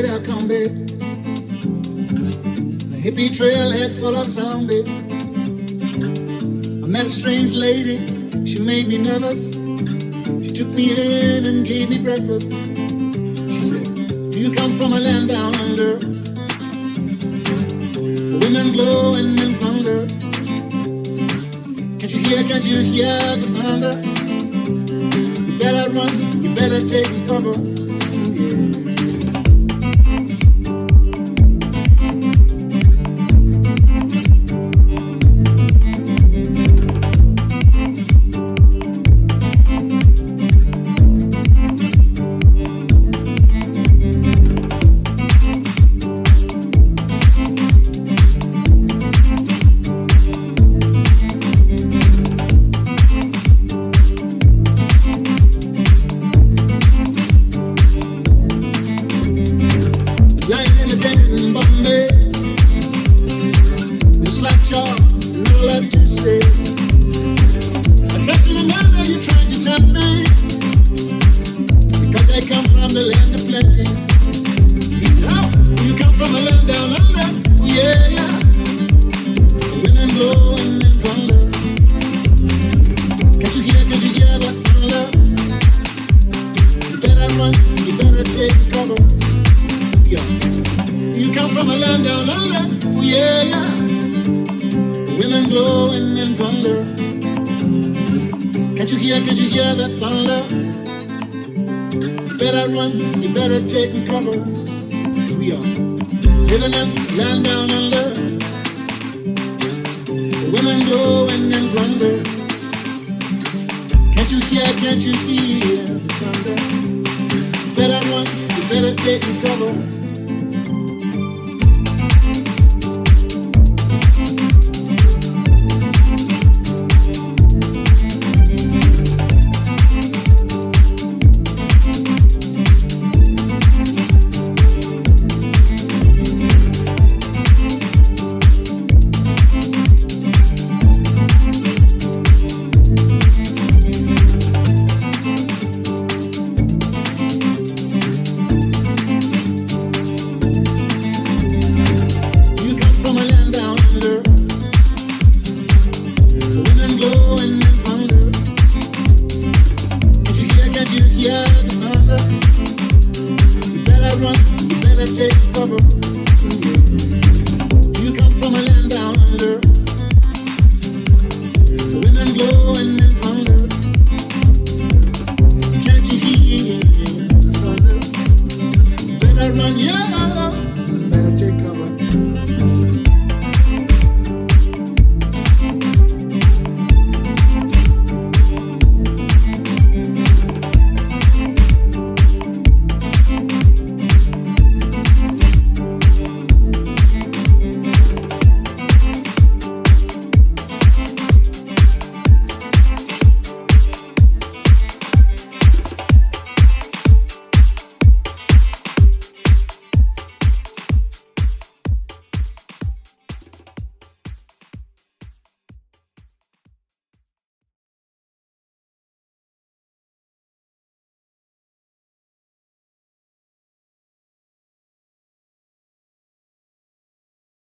right, I come, babe. A hippie trailhead full of zombies. I met a strange lady, she made me nervous. She took me in and gave me breakfast. She said, do you come from a land down under? The women glow and men thunder. Can't you hear the thunder? You better run, you better take cover. Can't you hear that thunder? You better run, you better take cover. 'Cause we are living in land down under. The women glow and men plunder. Can't you hear the thunder? You better run, you better take cover.